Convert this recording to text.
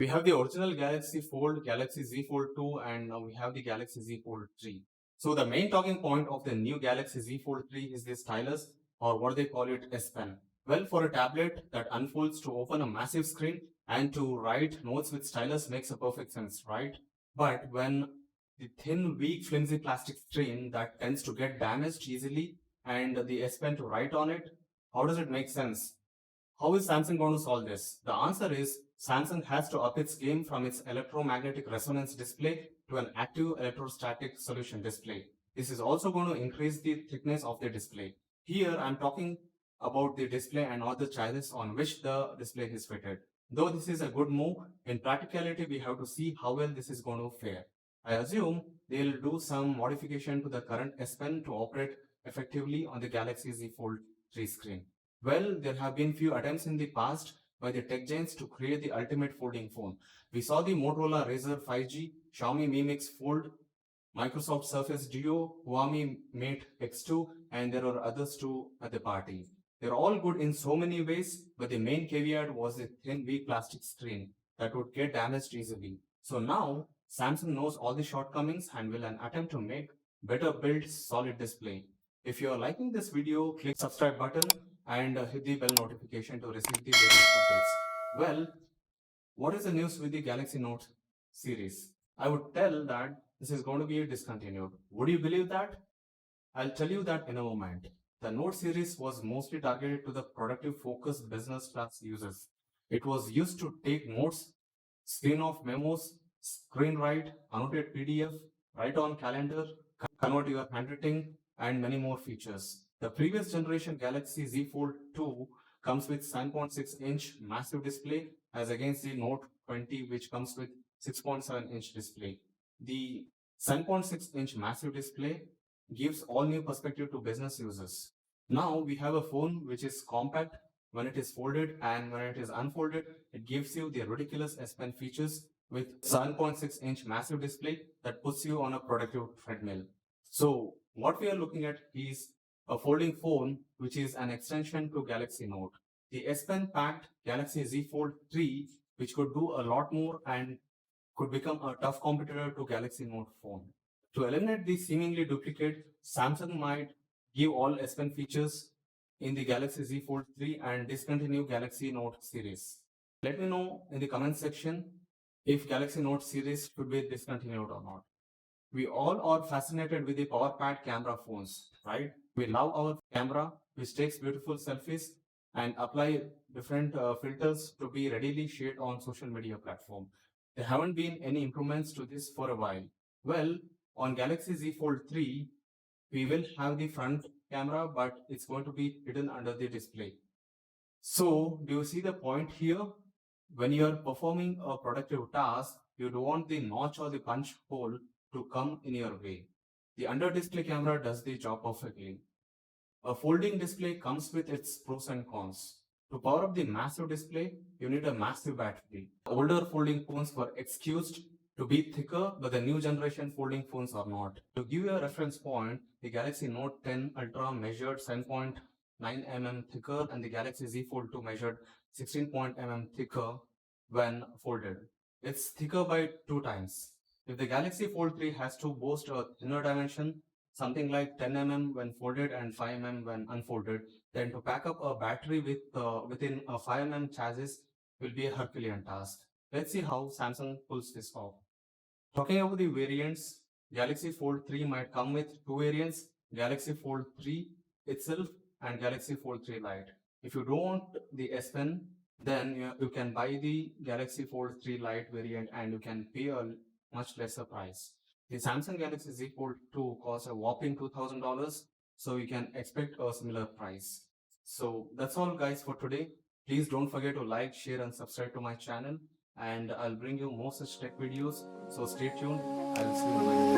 We have the original Galaxy Fold, Galaxy Z Fold 2, and now we have the Galaxy Z Fold 3. So the main talking point of the new Galaxy Z Fold 3 is the stylus, or what they call it, S Pen. Well, for a tablet that unfolds to open a massive screen and to write notes with stylus makes a perfect sense, right? But when the thin, weak, flimsy plastic screen that tends to get damaged easily and the S Pen to write on it, how does it make sense? How is Samsung going to solve this? The answer is Samsung has to up its game from its electromagnetic resonance display to an active electrostatic solution display. This is also going to increase the thickness of the display. Here I'm talking about the display and not the chassis on which the display is fitted. Though this is a good move, in practicality we have to see how well this is going to fare. I assume they'll do some modification to the current S Pen to operate effectively on the Galaxy Z Fold 3 screen. Well, there have been few attempts in the past by the tech giants to create the ultimate folding phone. We saw the Motorola Razr 5G, Xiaomi Mi Mix Fold, Microsoft Surface Duo, Huawei Mate X2, and there are others too at the party. They're all good in so many ways, but the main caveat was the thin, weak plastic screen that would get damaged easily. So now, Samsung knows all the shortcomings and will attempt to make better built solid display. If you are liking this video, click subscribe button and hit the bell notification to receive the latest updates. Well, what is the news with the Galaxy Note series? I would tell that this is going to be discontinued. Would you believe that? I'll tell you that in a moment. The Note series was mostly targeted to the productive focused business class users. It was used to take notes, screen off memos, screen write, annotate PDF, write on calendar, convert your handwriting, and many more features. The previous generation Galaxy Z Fold 2 comes with 7.6-inch massive display as against the Note 20 which comes with 6.7-inch display. The 7.6-inch massive display gives all new perspective to business users. Now we have a phone which is compact when it is folded, and when it is unfolded, it gives you the ridiculous S Pen features with 7.6-inch massive display that puts you on a productive treadmill. So what we are looking at is a folding phone which is an extension to Galaxy Note. The S Pen packed Galaxy Z Fold 3 which could do a lot more and could become a tough competitor to Galaxy Note phone. To eliminate the seemingly duplicate, Samsung might give all S Pen features in the Galaxy Z Fold 3 and discontinue Galaxy Note series. Let me know in the comment section if Galaxy Note series should be discontinued or not. We all are fascinated with the power-packed camera phones, right? We love our camera, which takes beautiful selfies and apply different filters to be readily shared on social media platform. There haven't been any improvements to this for a while. Well, on Galaxy Z Fold 3, we will have the front camera, but it's going to be hidden under the display. So, do you see the point here? When you are performing a productive task, you don't want the notch or the punch hole to come in your way. The under display camera does the job perfectly. A folding display comes with its pros and cons. To power up the massive display, you need a massive battery. Older folding phones were excused to be thicker, but the new generation folding phones are not. To give you a reference point, the Galaxy Note 10 Ultra measured 7.9 mm thicker and the Galaxy Z Fold 2 measured 16 mm thicker when folded. It's thicker by 2 times. If the Galaxy Fold 3 has to boast a thinner dimension, something like 10 mm when folded and 5 mm when unfolded, then to pack up a battery within a 5 mm chassis will be a Herculean task. Let's see how Samsung pulls this off. Talking about the variants, Galaxy Fold 3 might come with 2 variants, Galaxy Fold 3 itself and Galaxy Fold 3 Lite. If you don't want the S Pen, then you can buy the Galaxy Fold 3 Lite variant and you can pay a much lesser price. The Samsung Galaxy Z Fold 2 costs a whopping $2,000, so you can expect a similar price. So that's all guys for today. Please don't forget to like, share and subscribe to my channel, and I'll bring you more such tech videos. So stay tuned. I'll see you in my next video.